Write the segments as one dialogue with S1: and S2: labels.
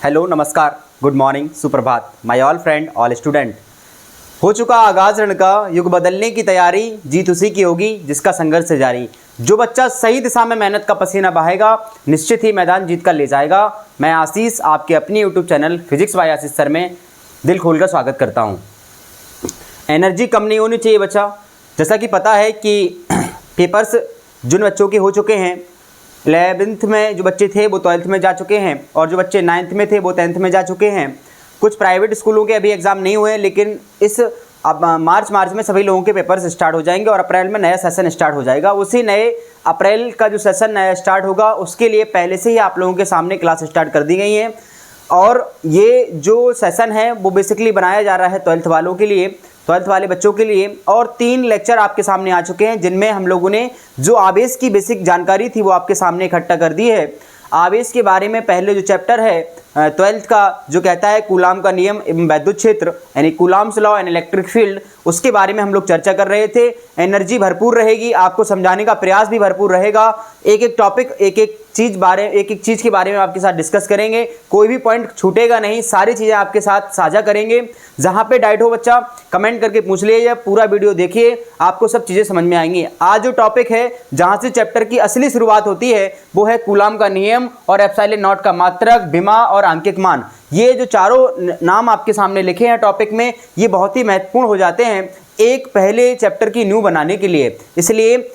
S1: Hello, नमस्कार, good morning, सुप्रभात, my all friend, all student. हो चुका आगाज रण का, युग बदलने की तैयारी, जीत उसी की होगी जिसका संघर्ष है जारी। जो बच्चा सही दिशा में मेहनत का पसीना बहाएगा, निश्चित ही मैदान जीत कर ले जाएगा। मैं आशीष आपके अपनी यूट्यूब चैनल फिजिक्स बाय आशीष सर में दिल खोलकर स्वागत करता हूँ। एनर्जी कम नहीं होनी चाहिए बच्चा। जैसा कि पता है कि पेपर्स जिन बच्चों के हो चुके हैं, 11th में जो बच्चे थे वो 12th में जा चुके हैं, और जो बच्चे 9th में थे वो 10th में जा चुके हैं। कुछ प्राइवेट स्कूलों के अभी एग्ज़ाम नहीं हुए, लेकिन इस अब मार्च में सभी लोगों के पेपर्स स्टार्ट हो जाएंगे और अप्रैल में नया सेशन स्टार्ट हो जाएगा। उसी नए अप्रैल का जो सेशन नया स्टार्ट होगा उसके लिए पहले से ही आप लोगों के सामने क्लास स्टार्ट कर दी गई है। और ये जो सेशन है वो बेसिकली बनाया जा रहा है 12th वालों के लिए, 12th वाले बच्चों के लिए। और 3 लेक्चर आपके सामने आ चुके हैं, जिनमें हम लोगों ने जो आवेश की बेसिक जानकारी थी वो आपके सामने इकट्ठा कर दी है। आवेश के बारे में पहले जो चैप्टर है 12th का, जो कहता है कूलाम का नियम एवं वैद्युत क्षेत्र, यानी coulombs law and electric field, उसके बारे में हम लोग चर्चा कर रहे थे। एनर्जी भरपूर रहेगी, आपको समझाने का प्रयास भी भरपूर रहेगा। एक एक टॉपिक, एक एक चीज़ के बारे में आपके साथ डिस्कस करेंगे। कोई भी पॉइंट छूटेगा नहीं, सारी चीज़ें आपके साथ साझा करेंगे। जहाँ पे डाउट हो बच्चा कमेंट करके पूछ लीजिए, पूरा वीडियो देखिए, आपको सब चीज़ें समझ में आएंगी। आज जो टॉपिक है जहाँ से चैप्टर की असली शुरुआत होती है वो है कूलाम का नियम और एप्सिलॉन नॉट का मात्रक, भिमा और आंकिक मान। ये जो चारों नाम आपके सामने लिखे हैं टॉपिक में, ये बहुत ही महत्वपूर्ण हो जाते हैं एक पहले चैप्टर की न्यू बनाने के लिए। इसलिए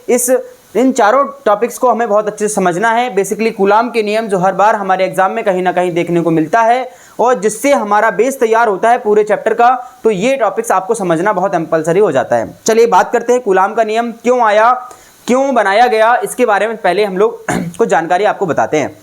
S1: इन चारों टॉपिक्स को हमें बहुत अच्छे से समझना है। बेसिकली कूलाम के नियम जो हर बार हमारे एग्जाम में कहीं ना कहीं देखने को मिलता है और जिससे हमारा बेस तैयार होता है पूरे चैप्टर का, तो ये टॉपिक्स आपको समझना बहुत कंपलसरी हो जाता है। चलिए बात करते हैं कूलाम का नियम क्यों आया, क्यों बनाया गया, इसके बारे में पहले हम लोग कुछ जानकारी आपको बताते हैं।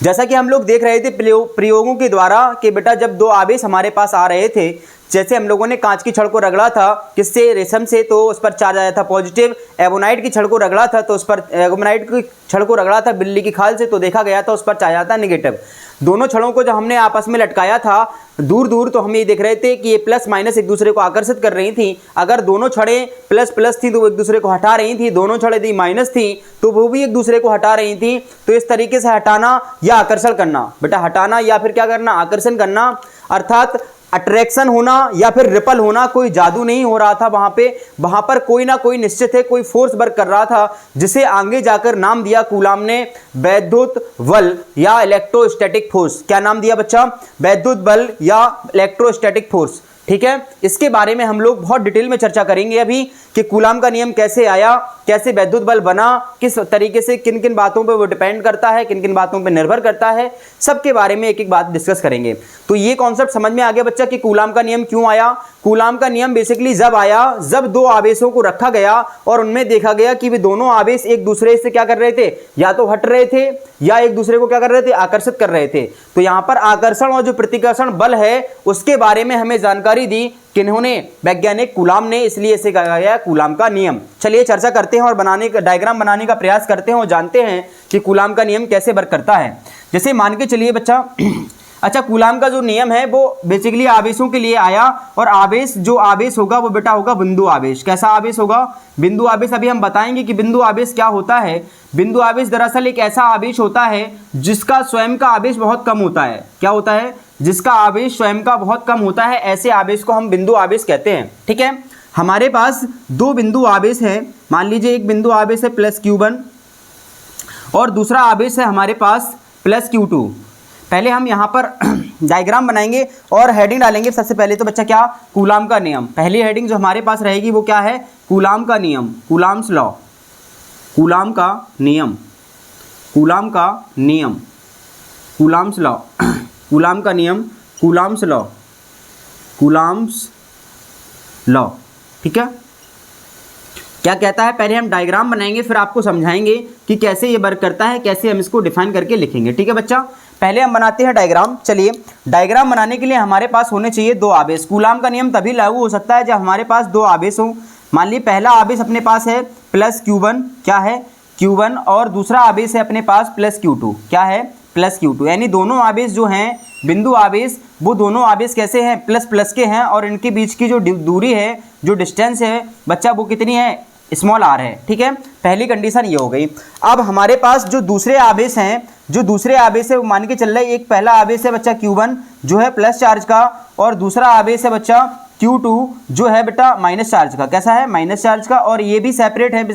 S1: जैसा कि हम लोग देख रहे थे प्रयोगों के द्वारा कि बेटा जब 2 आवेश हमारे पास आ रहे थे, जैसे हम लोगों ने कांच की छड़ को रगड़ा था, किससे, रेशम से, तो उस पर चार्ज आया था पॉजिटिव। एबोनाइट की छड़ को रगड़ा था तो उस पर एबोनाइट की छड़ को रगड़ा था बिल्ली की खाल से, तो देखा गया था उस पर चार्ज आता नेगेटिव। दोनों छड़ों को जब हमने आपस में लटकाया था दूर दूर, तो हम ये देख रहे थे कि ये प्लस माइनस एक दूसरे को आकर्षित कर रही थी। अगर दोनों छड़ें प्लस प्लस थी तो वो एक दूसरे को हटा रही थी, दोनों छड़ें यदि माइनस थी तो वो भी एक दूसरे को हटा रही थी। तो इस तरीके से हटाना या आकर्षण करना, बेटा हटाना या फिर क्या करना, आकर्षण करना, अर्थात अट्रैक्शन होना या फिर रिपल होना, कोई जादू नहीं हो रहा था वहां पर कोई ना कोई निश्चित है, कोई फोर्स वर्क कर रहा था, जिसे आगे जाकर नाम दिया कूलाम ने वैद्युत बल या इलेक्ट्रोस्टैटिक फोर्स। क्या नाम दिया बच्चा? वैद्युत बल या इलेक्ट्रोस्टैटिक फोर्स। ठीक है, इसके बारे में हम लोग बहुत डिटेल में चर्चा करेंगे अभी कि कूलाम का नियम कैसे आया, कैसे वैद्युत बल बना, किस तरीके से, किन किन बातों पे वो डिपेंड करता है, किन किन बातों पे निर्भर करता है, सबके बारे में एक एक बात डिस्कस करेंगे। तो ये कॉन्सेप्ट समझ में आ गया बच्चा कि कूलाम का नियम क्यों आया। कूलाम का नियम बेसिकली जब आया जब 2 आवेशों को रखा गया और उनमें देखा गया कि वे दोनों आवेश एक दूसरे से क्या कर रहे थे, या तो हट रहे थे या एक दूसरे को क्या कर रहे थे, आकर्षित कर रहे थे। तो यहाँ पर आकर्षण और जो प्रतिकर्षण बल है उसके बारे में हमें जानकारी दी किन्होंने, वैज्ञानिक कूलाम ने, इसलिए इसे कहा गया कूलाम का नियम। चलिए चर्चा करते हैं और डायग्राम बनाने का प्रयास करते हैं और जानते हैं कि कूलाम का नियम कैसे वर्क करता है। जैसे मान के चलिए बच्चा अच्छा, कूलाम का जो नियम है वो बेसिकली आवेशों के लिए आया, और जो आवेश होगा वो बेटा होगा बिंदु आवेश। कैसा आवेश होगा? बिंदु आवेश। अभी हम बताएंगे कि बिंदु आवेश क्या होता है। बिंदु आवेश दरअसल एक ऐसा आवेश होता है जिसका स्वयं का आवेश बहुत कम होता है। क्या होता है? जिसका आवेश स्वयं का बहुत कम होता है, ऐसे आवेश को हम बिंदु आवेश कहते हैं। ठीक है, हमारे पास 2 बिंदु आवेश है। मान लीजिए एक बिंदु आवेश है +Q1 और दूसरा आवेश है हमारे पास +Q2। पहले हम यहाँ पर डायग्राम बनाएंगे और हेडिंग डालेंगे। सबसे पहले तो बच्चा क्या? कूलाम का नियम। पहली हेडिंग जो हमारे पास रहेगी वो क्या है? कूलाम का नियम, कूलाम्स लॉ, कूलाम का नियम, कूलाम का नियम, कूलाम्स लॉ, कूलाम का नियम, कूलाम्स लॉ, कूलाम्स लॉ। ठीक है, क्या कहता है? पहले हम डायग्राम बनाएंगे फिर आपको समझाएंगे कि कैसे ये वर्क करता है, कैसे हम इसको डिफाइन करके लिखेंगे। ठीक है बच्चा, पहले हम बनाते हैं डायग्राम। चलिए, डायग्राम बनाने के लिए हमारे पास होने चाहिए 2 आवेश। कूलाम का नियम तभी लागू हो सकता है जब हमारे पास 2 आवेश हों। मान लीजिए पहला आवेश अपने पास है +Q1, क्या है? Q1, और दूसरा आवेश है अपने पास +Q2, क्या है? +Q2। यानी दोनों आवेश जो हैं बिंदु आवेश, वो दोनों आवेश कैसे हैं? प्लस प्लस के हैं, और इनके बीच की जो दूरी है, जो डिस्टेंस है बच्चा, वो कितनी है? स्मॉल r है। ठीक है, पहली कंडीशन ये हो गई। अब हमारे पास जो दूसरे आवेश हैं जो दूसरे आवेश है वो मान के चल रहा है, एक पहला आवेश है बच्चा Q1 जो है प्लस चार्ज का, और दूसरा आवेश है बच्चा Q2 जो है बेटा माइनस चार्ज का। कैसा है? माइनस चार्ज का। और ये भी सेपरेट है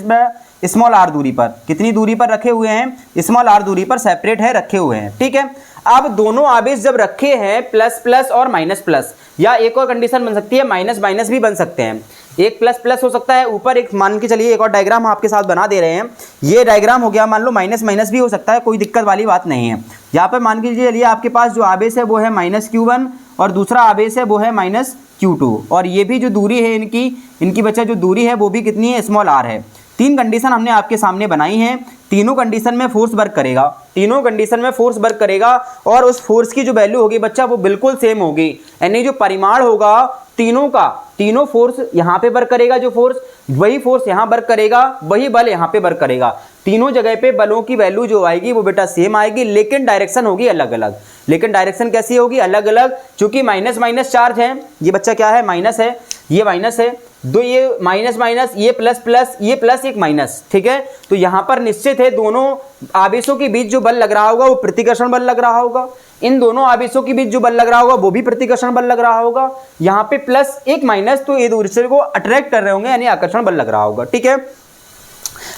S1: स्मॉल r दूरी पर। कितनी दूरी पर रखे हुए हैं? स्मॉल r दूरी पर सेपरेट है, रखे हुए हैं। ठीक है, अब दोनों आवेश जब रखे हैं प्लस प्लस और माइनस प्लस, या एक और कंडीशन बन सकती है माइनस माइनस भी बन सकते हैं, एक प्लस प्लस हो सकता है ऊपर। एक मान के चलिए एक और डायग्राम हम आपके साथ बना दे रहे हैं, ये डायग्राम हो गया, मान लो माइनस माइनस भी हो सकता है, कोई दिक्कत वाली बात नहीं है। यहाँ पर मान के चलिए आपके पास जो आवेश है वो है माइनस Q1 और दूसरा आवेश है वो है माइनस Q2, और ये भी जो दूरी है इनकी बच्चा जो दूरी है वो भी कितनी है? स्मॉल r है। तीन कंडीशन हमने आपके सामने बनाई हैं, तीनों कंडीशन में फोर्स वर्क करेगा, तीनों कंडीशन में फोर्स वर्क करेगा, और उस फोर्स की जो वैल्यू होगी बच्चा वो बिल्कुल सेम होगी। यानी जो परिमाण होगा तीनों का, तीनों फोर्स यहाँ पे वर्क करेगा, जो फोर्स वही फोर्स यहाँ वर्क करेगा, वही बल यहाँ पे वर्क करेगा। तीनों जगह पे बलों की वैल्यू जो आएगी वो बेटा सेम आएगी, लेकिन डायरेक्शन होगी अलग अलग। लेकिन डायरेक्शन कैसी होगी? अलग अलग, क्योंकि माइनस माइनस चार्ज है, ये बच्चा क्या है? माइनस है, ये माइनस है, दो ये माइनस माइनस, ये प्लस प्लस, ये प्लस एक माइनस। ठीक है, तो यहाँ पर निश्चित है दोनों आवेशों के बीच जो बल लग रहा होगा वो प्रतिकर्षण बल लग रहा होगा, इन दोनों आवेशों के बीच जो बल लग रहा होगा वो भी प्रतिकर्षण बल लग रहा होगा। यहाँ पे प्लस एक माइनस, तो ये दूसरे को अट्रैक्ट कर रहे होंगे, यानी आकर्षण बल लग रहा होगा। ठीक है,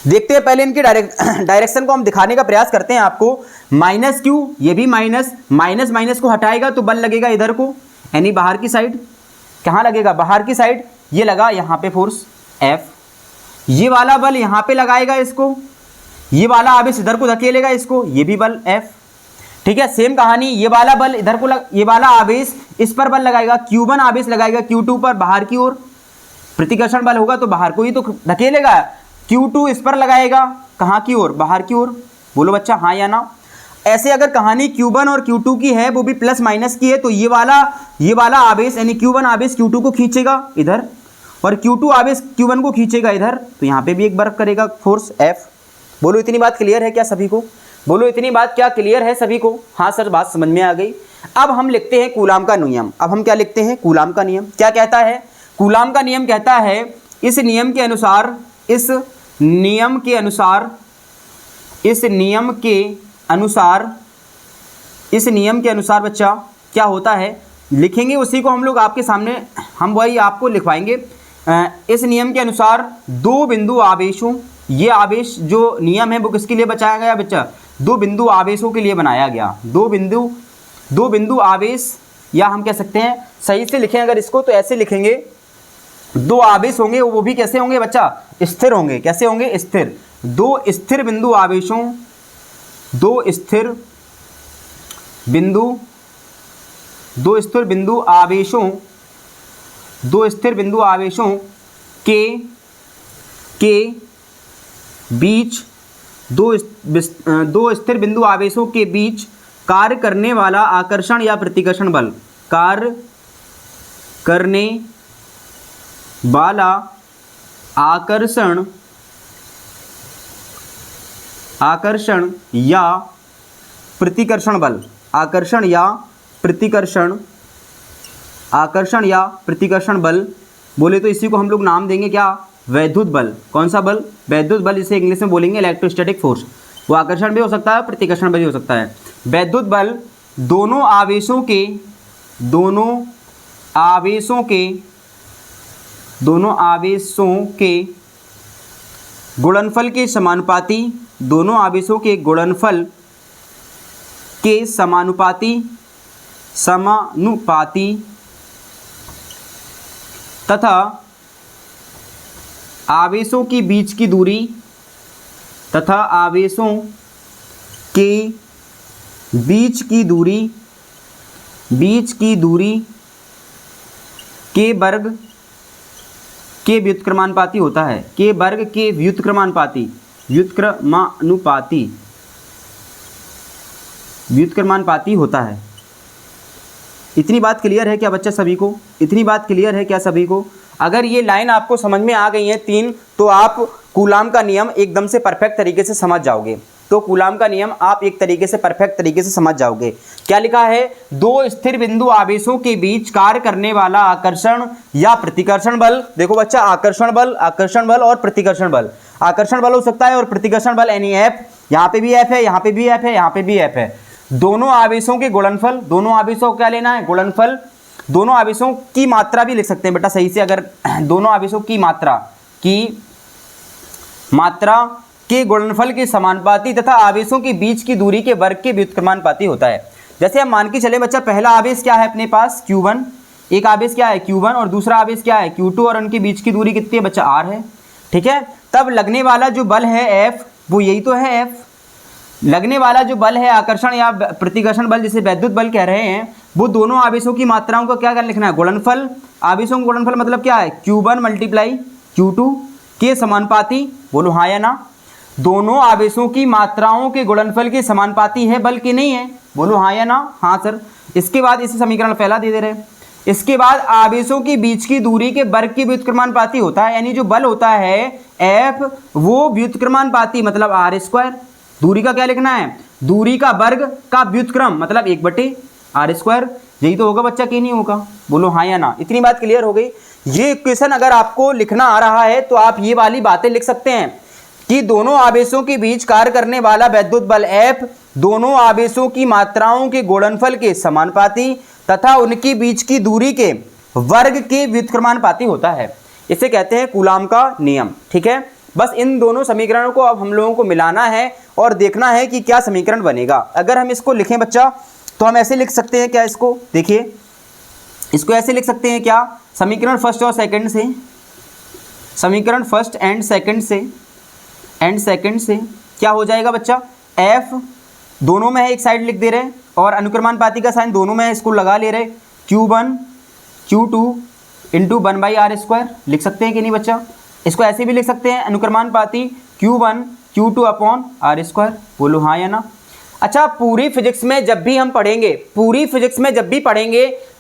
S1: देखते हैं पहले इनकी डायरेक्शन को हम दिखाने का प्रयास करते हैं आपको। माइनस Q, ये भी माइनस, माइनस माइनस को हटाएगा तो बल लगेगा इधर को, यानी बाहर की साइड। कहाँ लगेगा? बाहर की साइड। ये लगा यहाँ पे फोर्स F, ये वाला बल यहाँ पे लगाएगा इसको, ये वाला आवेश इधर को धकेलेगा इसको, ये भी बल F। ठीक है, सेम कहानी, ये वाला बल इधर को ये वाला आवेश इस पर बल लगाएगा, Q1 आवेश लगाएगा Q2 पर बाहर की ओर, प्रतिकर्षण बल होगा तो बाहर को ही तो धकेलेगा। Q2 इस पर लगाएगा, कहाँ की ओर? बाहर की ओर। बोलो बच्चा हाँ या ना? ऐसे अगर कहानी Q1 और Q2 की है, वो भी प्लस माइनस की है, तो ये वाला आवेश यानी Q1 आवेश Q2 को खींचेगा इधर, और Q2 आवेश Q1 को खींचेगा इधर, तो यहाँ पे भी एक वर्क करेगा फोर्स F। बोलो इतनी बात क्लियर है क्या सभी को? बोलो इतनी बात क्या क्लियर है सभी को? हाँ सर, बात समझ में आ गई। अब हम लिखते हैं कूलाम का नियम। अब हम क्या लिखते हैं? कूलाम का नियम। क्या कहता है? कूलाम का नियम कहता है, इस नियम के अनुसार बच्चा क्या होता है, लिखेंगे उसी को हम लोग आपके सामने, हम वही आपको लिखवाएंगे। इस नियम के अनुसार दो बिंदु आवेशों, ये आवेश जो नियम है वो किसके लिए बचाया गया बच्चा? दो बिंदु आवेशों के लिए बनाया गया। दो बिंदु आवेश, या हम कह सकते हैं, सही से लिखें अगर इसको तो ऐसे लिखेंगे, दो आवेश होंगे, वो भी कैसे होंगे बच्चा? स्थिर होंगे। कैसे होंगे? स्थिर। दो स्थिर बिंदु आवेशों के बीच, दो स्थिर बिंदु आवेशों के बीच कार्य करने वाला आकर्षण या प्रतिकर्षण बल, कार्य करने वाला आकर्षण या प्रतिकर्षण बल, आकर्षण या प्रतिकर्षण बल बोले तो इसी को हम लोग नाम देंगे क्या? वैद्युत बल। कौन सा बल? वैद्युत बल, इसे इंग्लिश में बोलेंगे इलेक्ट्रोस्टैटिक फोर्स। वो आकर्षण भी हो सकता है, प्रतिकर्षण भी हो सकता है। वैद्युत बल दोनों आवेशों के गुणनफल के समानुपाती, दोनों आवेशों के गुणनफल के समानुपाती तथा आवेशों के बीच की दूरी के वर्ग के व्युत्क्रमानुपाती होता है। के वर्ग के व्युत्क्रमानुपाती होता है। इतनी बात क्लियर है क्या बच्चा सभी को? इतनी बात क्लियर है क्या सभी को? अगर ये लाइन आपको समझ में आ गई है तीन, तो आप कूलाम का नियम एकदम से परफेक्ट तरीके से समझ जाओगे। तो कूलाम का नियम आप एक तरीके से परफेक्ट तरीके से समझ जाओगे। क्या लिखा है? दो स्थिर बिंदु आवेशों के बीच कार्य करने वाला आकर्षण या प्रतिकर्षण बल। देखो बच्चा, आकर्षण बल और प्रतिकर्षण बल। आकर्षण बल हो सकता है और प्रतिकर्षण बल यानी F यहाँ पे भी एफ है, यहाँ पे भी एफ है, यहाँ पे भी एफ है। दोनों आवेशों के गुणनफल, दोनों आवेशों को क्या लेना है, गुणनफल। दोनों आवेशों की मात्रा भी लिख सकते हैं बेटा सही से, अगर दोनों आवेशों की मात्रा के गुणनफल के समानुपाती तथा आवेशों के बीच की दूरी के वर्ग के व्युत्क्रमानुपाती होता है। जैसे हम मान के चले बच्चा, पहला आवेश क्या है अपने पास, Q1, एक आवेश क्या है Q1 और दूसरा आवेश क्या है Q2 और उनके बीच की दूरी कितनी है बच्चा, R है। ठीक है, तब लगने वाला जो बल है F, वो यही तो है F। लगने वाला जो बल है आकर्षण या प्रतिकर्षण बल, जिसे वैद्युत बल कह रहे हैं, वो दोनों आवेशों की मात्राओं का क्या लिखना है, गुणनफल। आवेशों का गुणनफल मतलब क्या है, Q1 मल्टीप्लाई Q2 के समानुपाती, बोलो हाँ या ना। दोनों आवेशों की मात्राओं के गुणनफल के समानुपाती है बल के नहीं है, बोलो हाँ या ना। हाँ सर। इसके बाद इसे समीकरण पहला दे रहे हैं। इसके बाद आवेशों के बीच की दूरी के वर्ग के व्युत्क्रमानुपाती होता है, यानी जो बल होता है F वो व्युत्क्रमानुपाती मतलब R²। दूरी का क्या लिखना है, दूरी का वर्ग का व्युत्क्रम मतलब 1/R²। यही तो होगा बच्चा, कि नहीं होगा, बोलो हाँ या ना। इतनी बात क्लियर हो गई। ये इक्वेशन अगर आपको लिखना आ रहा है तो आप ये वाली बातें लिख सकते हैं कि दोनों आवेशों के बीच कार्य करने वाला वैद्युत बल F दोनों आवेशों की मात्राओं के गुणनफल के समानुपाती तथा उनके बीच की दूरी के वर्ग के व्युत्क्रमानुपाती होता है। इसे कहते हैं कूलाम का नियम। ठीक है, बस इन दोनों समीकरणों को अब हम लोगों को मिलाना है और देखना है कि क्या समीकरण बनेगा। अगर हम इसको लिखें बच्चा तो हम ऐसे लिख सकते हैं क्या, इसको देखिए, इसको ऐसे लिख सकते हैं क्या, समीकरण फर्स्ट और सेकंड से, समीकरण फर्स्ट एंड सेकंड से क्या हो जाएगा बच्चा, F दोनों में है, एक साइड लिख दे रहे हैं, और अनुक्रमानुपाती का साइन दोनों में है, इसको लगा ले रहे, Q1 Q2 इंटू 1/R² लिख सकते हैं कि नहीं बच्चा। इसको ऐसे भी लिख सकते हैं, अनुक्रमानुपाती Q1 Q2 अपॉन R², बोलो हाँ या ना। अच्छा, पूरी फिजिक्स में जब भी हम पढ़ेंगे,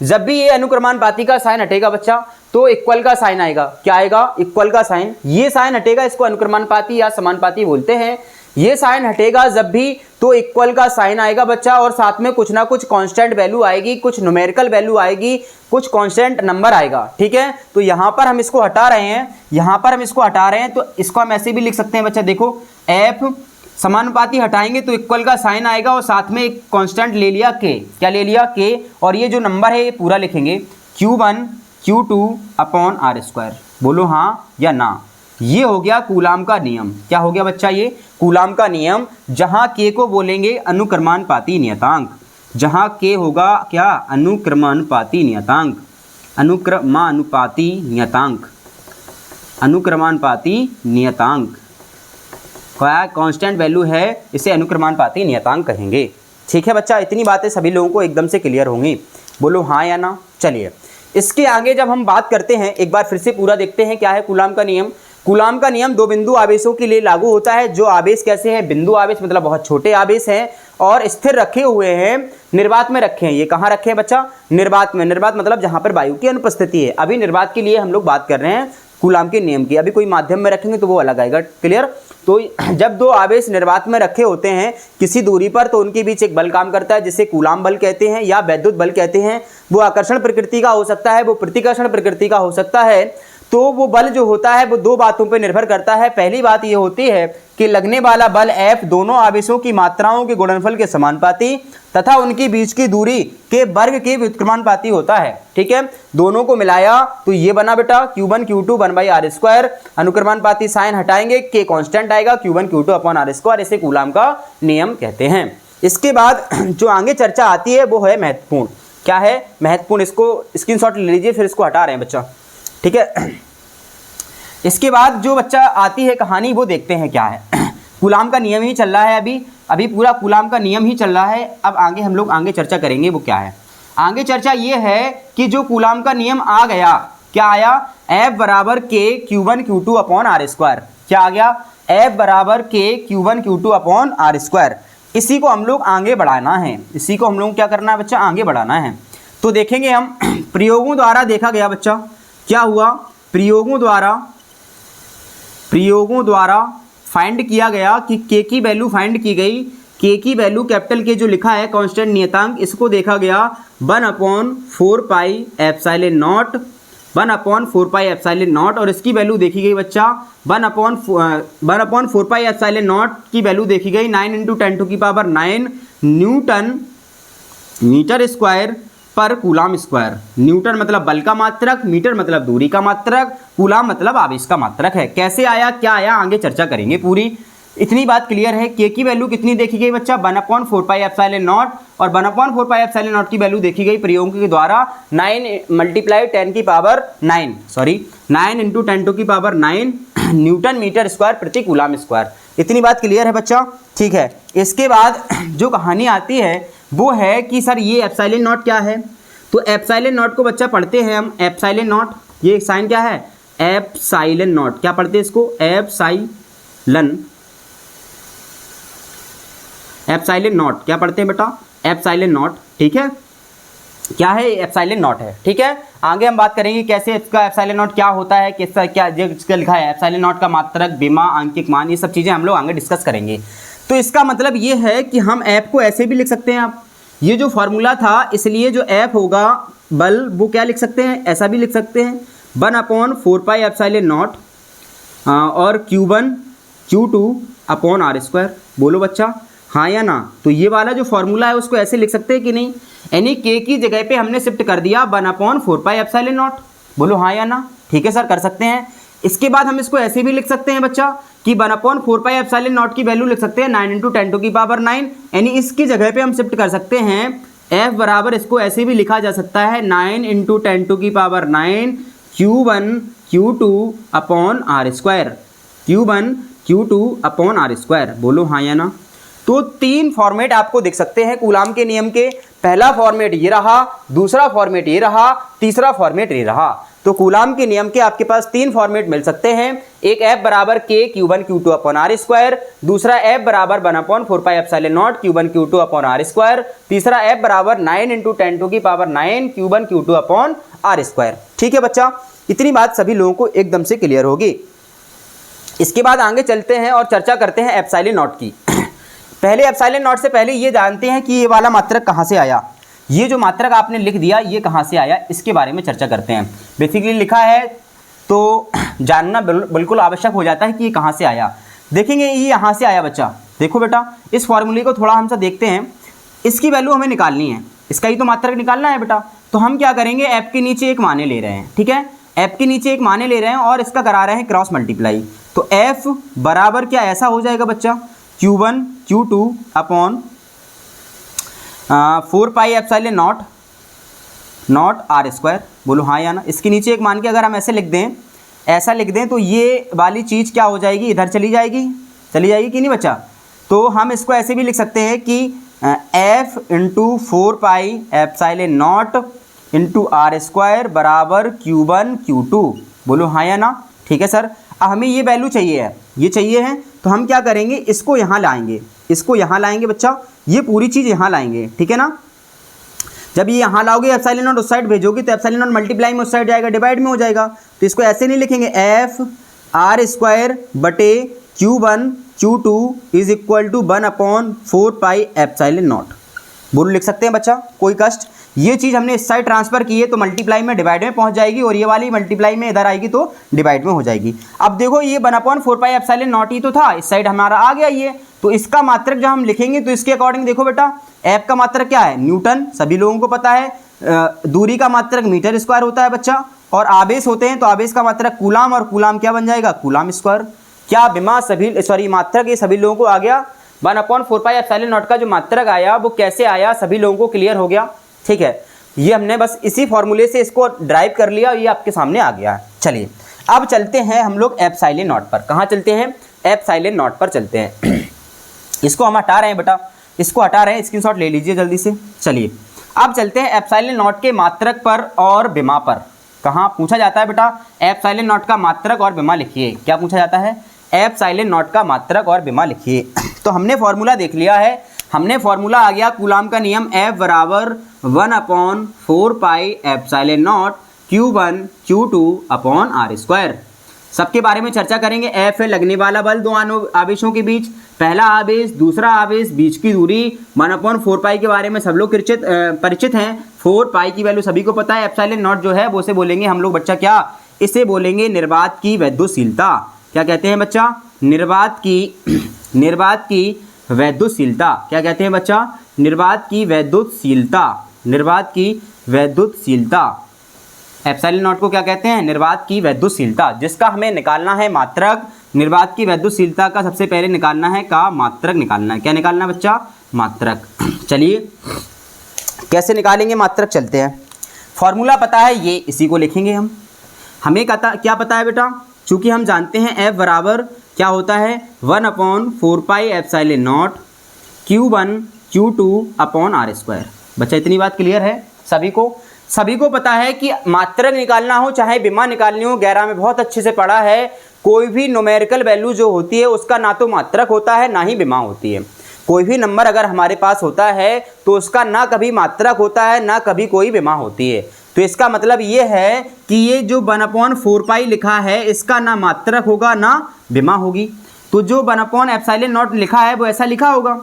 S1: जब भी ये अनुक्रमानुपाती का साइन हटेगा बच्चा तो इक्वल का साइन आएगा। क्या आएगा, इक्वल का साइन। ये साइन हटेगा, इसको अनुक्रमानुपाती या समानुपाती बोलते हैं। ये साइन हटेगा जब भी तो इक्वल का साइन आएगा बच्चा, और साथ में कुछ ना कुछ कांस्टेंट वैल्यू आएगी, कुछ न्यूमेरिकल वैल्यू आएगी, कुछ कांस्टेंट नंबर आएगा। ठीक है, तो यहाँ पर हम इसको हटा रहे हैं, तो इसको हम ऐसे भी लिख सकते हैं बच्चा, देखो F समानुपाती हटाएंगे तो इक्वल का साइन आएगा और साथ में एक कांस्टेंट ले लिया K, क्या ले लिया K, और ये जो नंबर है ये पूरा लिखेंगे Q1 Q2 अपॉन R², बोलो हाँ या ना। ये हो गया कूलाम का नियम। क्या हो गया बच्चा, ये कूलाम का नियम, जहां K को बोलेंगे अनुक्रमानुपाती नियतांक, जहां K होगा क्या, अनुक्रमानुपाती नियतांक, अनुक्रमानुपाती नियतांक क्या कांस्टेंट वैल्यू है, इसे अनुक्रमानुपाती नियतांक कहेंगे। ठीक है बच्चा, इतनी बातें सभी लोगों को एकदम से क्लियर होंगी, बोलो हाँ या ना। चलिए इसके आगे जब हम बात करते हैं, एक बार फिर से पूरा देखते हैं क्या है कूलाम का नियम। कूलाम का नियम दो बिंदु आवेशों के लिए लागू होता है। जो आवेश कैसे हैं, बिंदु आवेश मतलब बहुत छोटे आवेश हैं और स्थिर रखे हुए हैं, निर्वात में रखे हैं। ये कहाँ रखे हैं बच्चा, निर्वात में। निर्वात मतलब जहाँ पर वायु की अनुपस्थिति है। अभी निर्वात के लिए हम लोग बात कर रहे हैं कूलाम के नियम की, अभी कोई माध्यम में रखेंगे तो वो अलग आएगा। क्लियर। तो जब दो आवेश निर्वात में रखे होते हैं किसी दूरी पर, तो उनके बीच एक बल काम करता है जिसे कूलाम बल कहते हैं या वैद्युत बल कहते हैं। वो आकर्षण प्रकृति का हो सकता है, वो प्रतिकर्षण प्रकृति का हो सकता है। तो वो बल जो होता है वो दो बातों पर निर्भर करता है। पहली बात ये होती है कि लगने वाला बल F दोनों आवेशों की मात्राओं के गुणनफल के समानुपाती तथा उनके बीच की दूरी के वर्ग के व्युत्क्रमानुपाती होता है। ठीक है, दोनों को मिलाया तो ये बना बेटा Q1 Q2 1/R²। अनुक्रमानुपाती साइन हटाएंगे, K कांस्टेंट आएगा, Q1 Q2 अपॉन R²। इसे कूलाम का नियम कहते हैं। इसके बाद जो आगे चर्चा आती है वो है महत्वपूर्ण। क्या है महत्वपूर्ण, इसको स्क्रीनशॉट ले लीजिए, फिर इसको हटा रहे हैं बच्चा। ठीक है, इसके बाद जो बच्चा आती है कहानी वो देखते हैं क्या है। कूलाम का नियम ही चल रहा है, अभी पूरा कूलाम का नियम ही चल रहा है। अब आगे हम लोग चर्चा करेंगे वो क्या है। आगे चर्चा ये है कि जो कूलाम का नियम आ गया, क्या आया, F बराबर K Q1 Q2 upon R²। क्या आ गया, F बराबर K Q1 Q2 upon R²। इसी को हम लोग आगे बढ़ाना है, इसी को हम लोग क्या करना है बच्चा, आगे बढ़ाना है। तो देखेंगे हम प्रयोगों द्वारा देखा गया बच्चा क्या हुआ। प्रयोगों द्वारा फाइंड किया गया कि K की वैल्यू फाइंड की गई। K की वैल्यू कैपिटल K जो लिखा है कांस्टेंट नियतांक, इसको देखा गया 1/4 पाई एप्सिलॉन नॉट 1/4πε0 और इसकी वैल्यू देखी गई बच्चा 1/4πε0 की वैल्यू देखी गई 9 × 10⁹ न्यूटन मीटर स्क्वायर पर कूलाम स्क्वायर। न्यूटन मतलब बल का मात्रक, मीटर मतलब दूरी का मात्रक, कूलाम मतलब आवेश का मात्रक है। कैसे आया, क्या आया, आगे चर्चा करेंगे पूरी। इतनी बात क्लियर है। के की वैल्यू कितनी देखी गई बच्चा 1/4πε0 और 1/4πε0 की वैल्यू देखी गई प्रयोग के द्वारा 9 × 10⁹ न्यूटन मीटर स्क्वायर प्रति कूलाम स्क्वायर। इतनी बात क्लियर है बच्चा, ठीक है। इसके बाद जो कहानी आती है वो है कि सर ये एप्सिलॉन नॉट क्या है। तो एप्सिलॉन नॉट को बच्चा पढ़ते हैं हम एप्सिलॉन नॉट, ये साइन क्या है एप्सिलॉन नॉट, क्या पढ़ते हैं इसको एप्सिलॉन नॉट, क्या पढ़ते हैं बेटा एप्सिलॉन नॉट, ठीक है। क्या है एप्सिलॉन नॉट है, ठीक है। आगे हम बात करेंगे कैसे इसका एप्सिलॉन नॉट क्या होता है, किसका क्या जिसका लिखा है एप्सिलॉन नॉट का मात्रक, विमा, आंकिक मान, ये सब चीज़ें हम लोग आगे डिस्कस करेंगे। तो इसका मतलब ये है कि हम एफ को ऐसे भी लिख सकते हैं आप, ये जो फॉर्मूला था इसलिए जो एफ होगा बल वो क्या लिख सकते हैं, ऐसा भी लिख सकते हैं 1/4πε0 और Q1 Q2/r²। बोलो बच्चा हाँ या ना। तो ये वाला जो फॉर्मूला है उसको ऐसे लिख सकते हैं कि नहीं, यानी के की जगह पे हमने शिफ्ट कर दिया 1/4πε0। बोलो हाँ या ना, ठीक है सर कर सकते हैं। इसके बाद हम इसको ऐसे भी लिख सकते हैं बच्चा कि 1/4πε0 की वैल्यू लिख सकते हैं 9 × 10⁹, यानी इसकी जगह पे हम शिफ्ट कर सकते हैं f बराबर, इसको ऐसे भी लिखा जा सकता है 9 × 10⁹ Q1 Q2/r², Q1 Q2/r²। बोलो हाँ या ना। तो तीन फॉर्मेट आपको दिख सकते हैं कूलाम के नियम के। पहला फॉर्मेट ये रहा, दूसरा फॉर्मेट ये रहा, तीसरा फॉर्मेट ये रहा। तो कूलाम के नियम के आपके पास तीन फॉर्मेट मिल सकते हैं। एक F बराबर K Q1 Q2/r², दूसरा F बराबर 1/4πε0 Q1 Q2/r², तीसरा F बराबर 9 × 10⁹ Q1 Q2/r²। ठीक है बच्चा, इतनी बात सभी लोगों को एकदम से क्लियर होगी। इसके बाद आगे चलते हैं और चर्चा करते हैं एप्सिलॉन नॉट की। पहले एप्सिलॉन नॉट से पहले ये जानते हैं कि ये वाला मात्रक कहाँ से आया, ये जो मात्रक आपने लिख दिया ये कहाँ से आया, इसके बारे में चर्चा करते हैं। बेसिकली लिखा है तो जानना बिल्कुल आवश्यक हो जाता है कि ये कहाँ से आया। देखेंगे ये यहाँ से आया बच्चा। देखो बेटा इस फॉर्मूले को थोड़ा हम सब देखते हैं, इसकी वैल्यू हमें निकालनी है, इसका ही तो मात्रक निकालना है बेटा। तो हम क्या करेंगे, ऐप के नीचे एक माने ले रहे हैं, ठीक है, ऐप के नीचे एक माने ले रहे हैं और इसका करा रहे हैं क्रॉस मल्टीप्लाई। तो एफ बराबर क्या ऐसा हो जाएगा बच्चा Q1 Q2/4πε0 बोलो हाँ या ना। इसके नीचे एक मान के अगर हम ऐसे लिख दें, ऐसा लिख दें तो ये वाली चीज़ क्या हो जाएगी, इधर चली जाएगी कि नहीं बच्चा। तो हम इसको ऐसे भी लिख सकते हैं कि F × 4πε0 × r² बराबर Q1 Q2। बोलो हाँ या ना, ठीक है सर। अब हमें ये वैल्यू चाहिए है, ये चाहिए है, तो हम क्या करेंगे, इसको यहाँ लाएंगे, इसको यहाँ लाएंगे बच्चा, ये पूरी चीज़ यहाँ लाएंगे, ठीक है ना। जब ये यहाँ लाओगे एप्सिलॉन नॉट उस साइड भेजोगे तो एप्सिलॉन नॉट मल्टीप्लाई में उस साइड जाएगा, डिवाइड में हो जाएगा। तो इसको ऐसे नहीं लिखेंगे F r² बटे Q1 Q2 is equal to 1/4πε0। बोलो लिख सकते हैं बच्चा, कोई कष्ट। ये चीज़ हमने इस साइड ट्रांसफर की है तो मल्टीप्लाई में डिवाइड में पहुंच जाएगी और ये वाली मल्टीप्लाई में इधर आएगी तो डिवाइड में हो जाएगी। अब देखो ये 1/4πε0 ही तो था, इस साइड हमारा आ गया ये। तो इसका मात्रक जब हम लिखेंगे तो इसके अकॉर्डिंग देखो बेटा, एफ का मात्रक क्या है न्यूटन, सभी लोगों को पता है। दूरी का मात्रक मीटर स्क्वायर होता है बच्चा, और आवेश होते हैं तो आवेश का मात्रक कूलाम, और कूलाम क्या बन जाएगा कूलाम स्क्वायर। क्या विमा सभी मात्रक ये सभी लोगों को आ गया। 1/4πε0 का जो मात्रक आया वो कैसे आया सभी लोगों को क्लियर हो गया, ठीक है। ये हमने बस इसी फॉर्मूले से इसको ड्राइव कर लिया, ये आपके सामने आ गया है। चलिए अब चलते हैं हम लोग एप्सिलॉन नॉट पर। कहाँ चलते हैं, एप्सिलॉन नॉट पर चलते हैं। इसको हम हटा रहे हैं बेटा, इसको हटा रहे हैं, स्क्रीनशॉट ले लीजिए जल्दी से। चलिए अब चलते हैं एप्सिलॉन नॉट के मात्रक पर और विमा पर। कहाँ पूछा जाता है बेटा, एप्सिलॉन नॉट का मात्रक और विमा लिखिए। क्या पूछा जाता है, एप्सिलॉन नॉट का मात्रक और विमा लिखिए। तो हमने फॉर्मूला देख लिया है, हमने फॉर्मूला आ गया कूलाम का नियम F बराबर 1/4πε0 Q1 Q2/r²। सबके बारे में चर्चा करेंगे। एफ है लगने वाला बल दो आवेशों के बीच, पहला आवेश दूसरा आवेश, बीच की दूरी 1/4 पाई के बारे में सब लोग परिचित हैं। 4 पाई की वैल्यू सभी को पता है। एप्सिलॉन नॉट जो है वो से बोलेंगे हम लोग बच्चा क्या, इसे बोलेंगे निर्वात की वैद्युतशीलता। क्या कहते हैं बच्चा, निर्वात की वैद्युतशीलता। क्या कहते हैं बच्चा, निर्वात की वैद्युतशीलता, निर्वात की वैद्युतशीलता। एप्सिलॉन नॉट को क्या कहते हैं, निर्वात की वैद्युतशीलता, जिसका हमें निकालना है मात्रक। निर्वात की वैद्युतशीलता का सबसे पहले निकालना है का मात्रक निकालना है। क्या निकालना है बच्चा, मात्रक। चलिए कैसे निकालेंगे मात्रक, चलते हैं। फॉर्मूला पता है ये, इसी को लिखेंगे हम। हमें क्या पता है बेटा, चूंकि हम जानते हैं F बराबर क्या होता है 1/4 pi epsilon not Q1 Q2 upon R²। बच्चा इतनी बात क्लियर है सभी को पता है कि मात्रक निकालना हो चाहे विमा निकालनी हो, 11 में बहुत अच्छे से पढ़ा है। कोई भी न्यूमेरिकल वैल्यू जो होती है उसका ना तो मात्रक होता है ना ही विमा होती है। कोई भी नंबर अगर हमारे पास होता है तो उसका ना कभी मात्रक होता है ना कभी कोई विमा होती है। तो इसका मतलब ये है कि ये जो 1/4 पाई लिखा है इसका ना मात्रक होगा ना विमा होगी। तो जो 1/एप्सिलॉन नॉट लिखा है वो ऐसा लिखा होगा।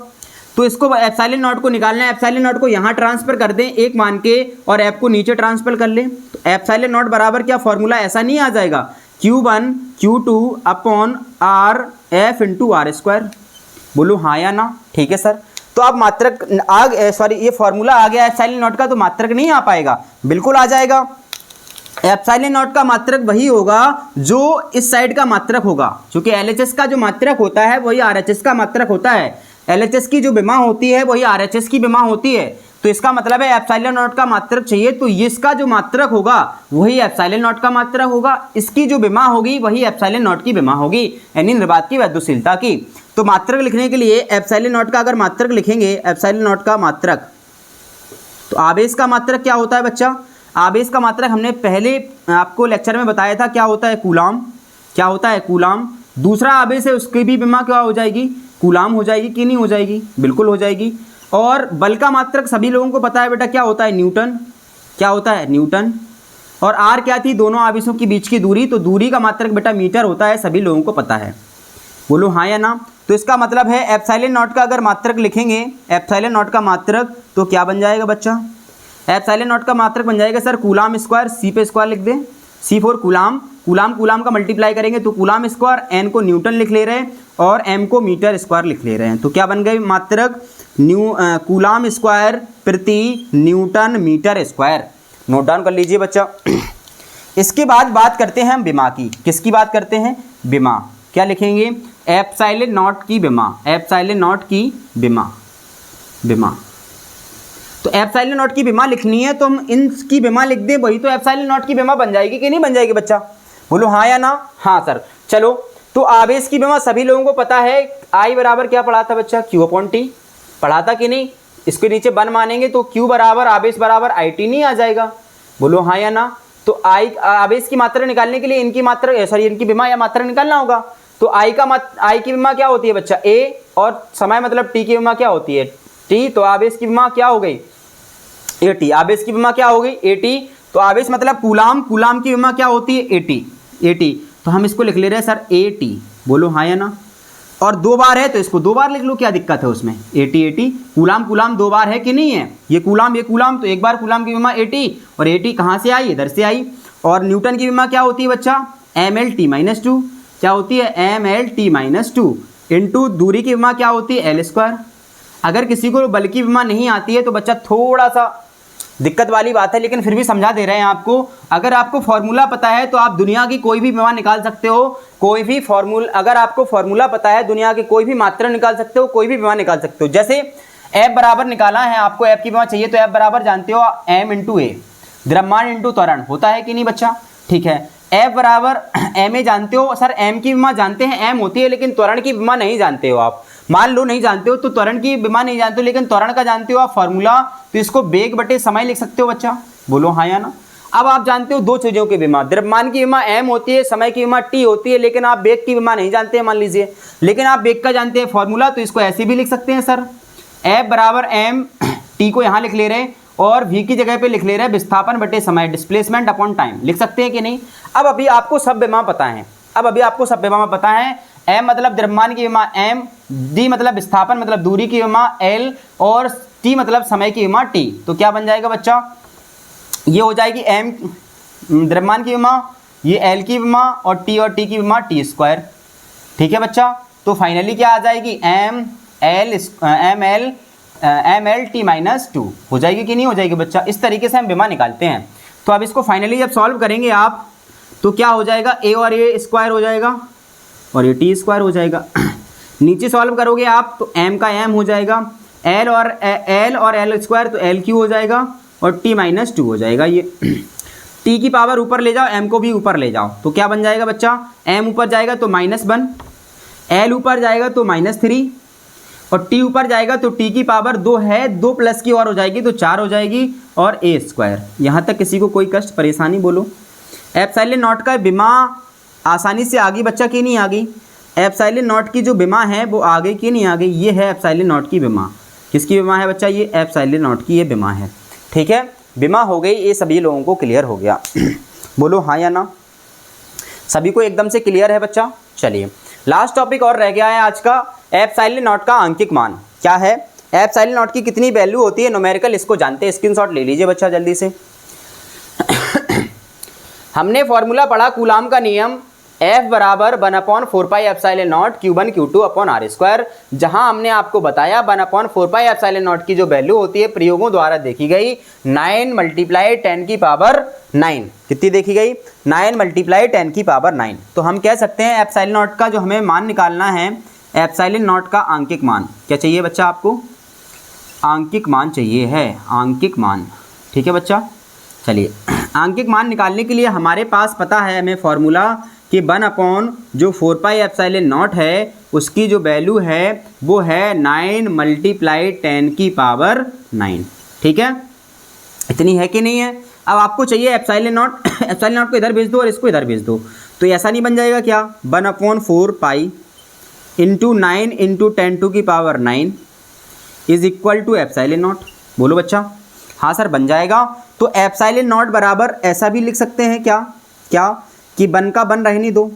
S1: तो इसको एप्सिलॉन नॉट को निकालना है। एप्सिलॉन नॉट को यहाँ ट्रांसफर कर दें 1 मान के और एफ को नीचे ट्रांसफर कर लें। तो एप्सिलॉन नॉट बराबर क्या फॉर्मूला ऐसा नहीं आ जाएगा, Q1 Q2 upon R F into R²। बोलो हाँ या ना, ठीक है सर। तो अब मात्रक ये फॉर्मूला आ गया एप्सिलॉन नॉट का, तो मात्रक नहीं आ पाएगा, बिल्कुल आ जाएगा। एप्सिलॉन नॉट का मात्रक वही होगा जो इस साइड का मात्रक होगा, क्योंकि LHS का जो मात्रक होता है वही RHS का मात्रक होता है। LHS की जो विमा होती है वही RHS की विमा होती है। तो इसका मतलब है एप्सिलॉन नॉट का मात्रक चाहिए तो इसका जो मात्रक होगा वही एप्सिलॉन नॉट का मात्रक होगा, इसकी जो विमा होगी वही एप्सिलॉन नॉट की विमा होगी, यानी निर्वात की वैद्युतशीलता की। तो मात्रक लिखने के लिए एप्सिलॉन नॉट का अगर मात्रक लिखेंगे, एप्सिलॉन नॉट का मात्रक, तो आवेश का मात्रक क्या होता है बच्चा, आवेश का मात्रक हमने पहले आपको लेक्चर में बताया था, क्या होता है कूलाम। क्या होता है कूलाम। दूसरा आवेश है उसकी भी विमा क्या हो जाएगी, कूलाम हो जाएगी कि नहीं हो जाएगी, बिल्कुल हो जाएगी। और बल का मात्रक सभी लोगों को पता है बेटा, क्या होता है न्यूटन। क्या होता है न्यूटन। और आर क्या थी, दोनों आवेशों के बीच की दूरी, तो दूरी का मात्रक बेटा मीटर होता है, सभी लोगों को पता है। बोलो हाँ या ना। तो इसका मतलब है एप्सिलॉन नॉट का अगर मात्रक लिखेंगे, एप्सिलॉन नॉट का मात्रक तो क्या बन जाएगा बच्चा, एप्सिलॉन नॉट का मात्रक बन जाएगा सर कूलाम स्क्वायर, सी पे स्क्वायर लिख दें, C फॉर कूलाम। कूलाम का मल्टीप्लाई करेंगे तो कूलाम स्क्वायर, एन को न्यूटन लिख ले रहे हैं और एम को मीटर स्क्वायर लिख ले रहे हैं। तो क्या बन गए मात्रक, कूलाम स्क्वायर प्रति newton metre square. Note down कर लीजिए बच्चा। इसके बाद बात करते हैं हम विमा की। किसकी बात करते हैं, विमा। क्या लिखेंगे, एप्सिलॉन नॉट की विमा, एप्सिलॉन नॉट की विमा, विमा। तो एप्सिलॉन नॉट की विमा लिखनी है तो हम इनकी विमा लिख दें, वही तो एप्सिलॉन नॉट की विमा बन जाएगी कि नहीं बन जाएगी बच्चा, बोलो हाँ या ना। हाँ सर। चलो तो आवेश की विमा सभी लोगों को पता है, I बराबर क्या पढ़ा था बच्चा, Q/T पढ़ा था कि नहीं। इसके नीचे 1 मानेंगे तो Q बराबर आवेश बराबर IT नहीं आ जाएगा, बोलो हाँ या ना। तो आवेश की मात्रा निकालने के लिए इनकी मात्रा सॉरी इनकी विमा या मात्रा निकालना होगा। तो I की विमा क्या होती है बच्चा, A, और समय मतलब T की विमा क्या होती है, T। तो आवेश की विमा क्या हो गई, AT। आवेश की विमा क्या हो गई, AT। तो आवेश मतलब कूलाम, कूलाम की विमा क्या होती है, AT। तो हम इसको लिख ले रहे हैं सर AT, बोलो हाँ या ना। और 2 बार है तो इसको 2 बार लिख लो, क्या दिक्कत है उसमें, AT। कूलाम 2 बार है कि नहीं है, ये कूलाम तो एक बार कूलाम की विमा AT, और AT कहाँ से आई, इधर से आई। और न्यूटन की विमा क्या होती है बच्चा, ML/T-2। क्या होती है, ML/T-2 इंटू दूरी की विमा क्या होती है, L²। अगर किसी को बल की विमा नहीं आती है तो बच्चा थोड़ा सा दिक्कत वाली बात है, लेकिन फिर भी समझा दे रहे हैं आपको। अगर आपको फॉर्मूला पता है तो आप दुनिया की कोई भी विमा निकाल सकते हो, कोई भी फॉर्मूला, अगर आपको फॉर्मूला पता है दुनिया की कोई भी मात्रा निकाल सकते हो, कोई भी विमा निकाल सकते हो। जैसे F बराबर निकाला है, आपको F की विमा चाहिए तो F बराबर जानते हो M/A, द्रव्यमान इंटू त्वरण होता है कि नहीं बच्चा, ठीक है। F बराबर MA जानते हो सर, M की विमा जानते हैं M होती है, लेकिन त्वरण की विमा नहीं जानते हो आप। मान लो नहीं जानते हो तो त्वरण की विमा नहीं जानते हो, लेकिन त्वरण का जानते हो आप फॉर्मूला, तो इसको वेग बटे समय लिख सकते हो बच्चा, बोलो हाँ या ना। अब आप जानते हो 2 चीजों की विमा, द्रव्यमान की विमा M होती है, समय की विमा T होती है, लेकिन आप वेग की विमा नहीं जानते हैं मान लीजिए, लेकिन आप वेग का जानते हैं फॉर्मूला, तो इसको ऐसे भी लिख सकते हैं सर, F बराबर M, T को यहाँ लिख ले रहे हैं और V की जगह पे लिख ले रहे हैं विस्थापन बटे समय, डिस्प्लेसमेंट अपॉन टाइम, लिख सकते हैं कि नहीं। अब अभी आपको सब विमा पता है, अब अभी आपको सब विमा पता है, m मतलब द्रव्यमान की विमा m, d मतलब विस्थापन मतलब दूरी की विमा l, और t मतलब समय की विमा t। तो क्या बन जाएगा बच्चा, ये हो जाएगी m द्रव्यमान की विमा, ये l की विमा, और t की विमा t स्क्वायर। ठीक है बच्चा, तो फाइनली क्या आ जाएगी, एम एल टी माइनस 2 हो जाएगी कि नहीं हो जाएगी बच्चा। इस तरीके से हम विमा निकालते हैं। तो अब इसको फाइनली जब सॉल्व करेंगे आप, तो क्या हो जाएगा, a और a स्क्वायर हो जाएगा और ये t स्क्वायर हो जाएगा। नीचे सॉल्व करोगे आप तो m का m हो जाएगा, l और l स्क्वायर तो l क्यू हो जाएगा, और t माइनस 2 हो जाएगा। ये t की पावर ऊपर ले जाओ, m को भी ऊपर ले जाओ, तो क्या बन जाएगा बच्चा, m ऊपर जाएगा तो -1, l ऊपर जाएगा तो -3, और t ऊपर जाएगा तो t की पावर 2 है, 2 प्लस की और हो जाएगी तो 4 हो जाएगी, और a स्क्वायर। यहाँ तक किसी को कोई कष्ट परेशानी बोलो। एप्सिलॉन नॉट का विमा आसानी से आ गई बच्चा कि नहीं आ गई। एप्सिलॉन नॉट की जो विमा है वो आ गई कि नहीं आ गई। ये है एप्सिलॉन नॉट की विमा। किसकी विमा है बच्चा, ये एप्सिलॉन नॉट की ये विमा है। ठीक है, विमा हो गई, ये सभी लोगों को क्लियर हो गया। बोलो हाँ या ना, सभी को एकदम से क्लियर है बच्चा। चलिए लास्ट टॉपिक और रह गया है आज का, एप्सिलॉन नॉट का आंकिक मान क्या है। एप्सिलॉन नॉट की कितनी वैल्यू होती है न्यूमेरिकल, इसको जानते हैं। स्क्रीनशॉट ले लीजिए बच्चा जल्दी से। हमने फॉर्मूला पढ़ा कूलाम का नियम, F बराबर 1/4 pi epsilon not Q1 Q2 upon R square, जहां हमने आपको बताया 1/4 पाई एप्सिलॉन नॉट की जो वैल्यू होती है प्रयोगों द्वारा देखी गई 9 × 10 की पावर 9। कितनी देखी गई, 9 × 10 की पावर 9। तो हम कह सकते हैं एप्सिलॉन नॉट का जो हमें मान निकालना है, एप्सिलॉन नॉट का आंकिक मान क्या चाहिए बच्चा, आपको आंकिक मान चाहिए है, आंकिक मान। ठीक है बच्चा, चलिए आंकिक मान निकालने के लिए हमारे पास पता है हमें फॉर्मूला कि 1/4 पाई एप्सिलॉन नॉट है, उसकी जो वैल्यू है वो है 9 × 10 की पावर 9। ठीक है, इतनी है कि नहीं है। अब आपको चाहिए एप्सिलॉन नॉट, एप्सिलॉन नॉट को इधर भेज दो और इसको इधर भेज दो, तो ऐसा नहीं बन जाएगा क्या, 1/4 पाई इंटू 9 इंटू 10 की power 9 is equal to epsilon naught. बोलो बच्चा, हाँ सर बन जाएगा। तो एप्सिलॉन नॉट बराबर ऐसा भी लिख सकते हैं क्या, क्या कि 1 का 1 रहने दो,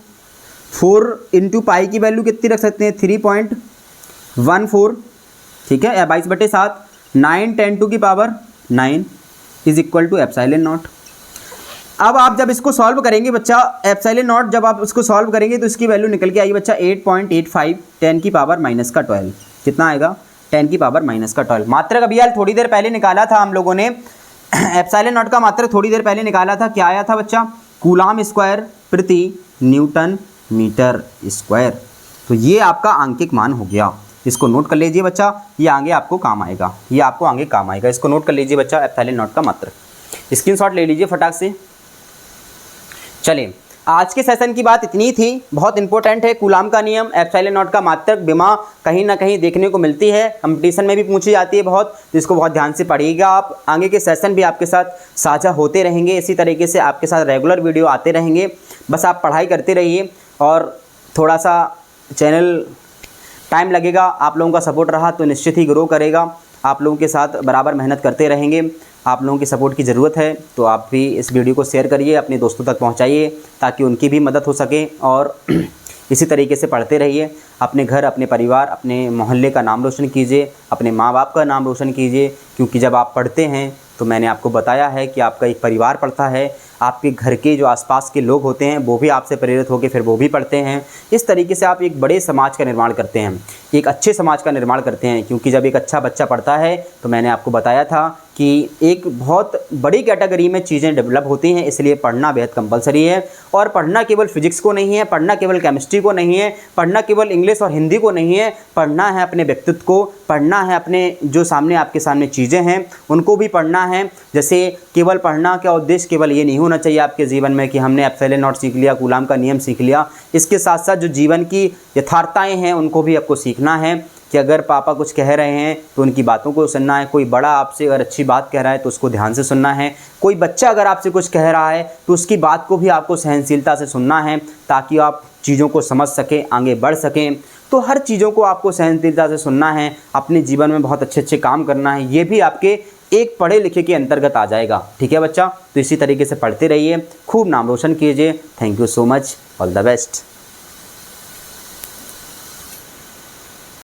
S1: 4 इंटू पाई की वैल्यू कितनी रख सकते हैं 3.14। ठीक है, 22/7, 9 10 की power 9 is equal to epsilon naught. अब आप जब इसको सॉल्व करेंगे बच्चा, एप्सिलॉन नॉट जब आप इसको सॉल्व करेंगे तो इसकी वैल्यू निकल के आएगी बच्चा 8.85 10 की पावर -12। कितना आएगा, 10 की पावर -12। मात्रक अभी यार थोड़ी देर पहले निकाला था हम लोगों ने, एप्सिलॉन नॉट का मात्रक थोड़ी देर पहले निकाला था, क्या आया था बच्चा, कूलाम स्क्वायर प्रति न्यूटन मीटर स्क्वायर। तो ये आपका आंकिक मान हो गया, इसको नोट कर लीजिए बच्चा, ये आगे आपको काम आएगा, ये आपको आगे काम आएगा। इसको नोट कर लीजिए बच्चा, एप्सिलॉन नॉट का मात्रक, स्क्रीनशॉट ले लीजिए फटाक से। चलिए आज के सेशन की बात इतनी थी, बहुत इंपॉर्टेंट है कूलाम का नियम, एप्सिलॉन नॉट का मात्रक, विमा कहीं ना कहीं देखने को मिलती है, कंपटीशन में भी पूछी जाती है बहुत, तो इसको बहुत ध्यान से पढ़िएगा आप। आगे के सेशन भी आपके साथ साझा होते रहेंगे, इसी तरीके से आपके साथ रेगुलर वीडियो आते रहेंगे। बस आप पढ़ाई करते रहिए, और थोड़ा सा चैनल टाइम लगेगा, आप लोगों का सपोर्ट रहा तो निश्चित ही ग्रो करेगा। आप लोगों के साथ बराबर मेहनत करते रहेंगे, आप लोगों की सपोर्ट की ज़रूरत है, तो आप भी इस वीडियो को शेयर करिए, अपने दोस्तों तक पहुंचाइए, ताकि उनकी भी मदद हो सके। और इसी तरीके से पढ़ते रहिए, अपने घर, अपने परिवार, अपने मोहल्ले का नाम रोशन कीजिए, अपने माँ बाप का नाम रोशन कीजिए, क्योंकि जब आप पढ़ते हैं तो मैंने आपको बताया है कि आपका एक परिवार पढ़ता है, आपके घर के जो आसपास के लोग होते हैं वो भी आपसे प्रेरित होकर फिर वो भी पढ़ते हैं। इस तरीके से आप एक बड़े समाज का निर्माण करते हैं, एक अच्छे समाज का निर्माण करते हैं, क्योंकि जब एक अच्छा बच्चा पढ़ता है तो मैंने आपको बताया था कि एक बहुत बड़ी कैटेगरी में चीज़ें डेवलप होती हैं, इसलिए पढ़ना बेहद कंपलसरी है। और पढ़ना केवल फिजिक्स को नहीं है, पढ़ना केवल केमिस्ट्री को नहीं है, पढ़ना केवल इंग्लिश और हिंदी को नहीं है, पढ़ना है अपने व्यक्तित्व को, पढ़ना है अपने जो सामने आपके सामने चीज़ें हैं उनको भी पढ़ना है। जैसे केवल पढ़ना का उद्देश्य केवल ये नहीं होना चाहिए आपके जीवन में कि हमने एप्सिलॉन नॉट सीख लिया, कूलाम का नियम सीख लिया। इसके साथ साथ जो जीवन की यथार्थताएँ हैं उनको भी आपको सीखना है, कि अगर पापा कुछ कह रहे हैं तो उनकी बातों को सुनना है, कोई बड़ा आपसे अगर अच्छी बात कह रहा है तो उसको ध्यान से सुनना है, कोई बच्चा अगर आपसे कुछ कह रहा है तो उसकी बात को भी आपको सहनशीलता से सुनना है, ताकि आप चीज़ों को समझ सकें, आगे बढ़ सकें। तो हर चीज़ों को आपको सहनशीलता से सुनना है, अपने जीवन में बहुत अच्छे अच्छे काम करना है, ये भी आपके एक पढ़े लिखे के अंतर्गत आ जाएगा। ठीक है बच्चा, तो इसी तरीके से पढ़ते रहिए, खूब नाम रोशन कीजिए। Thank you so much, all the best.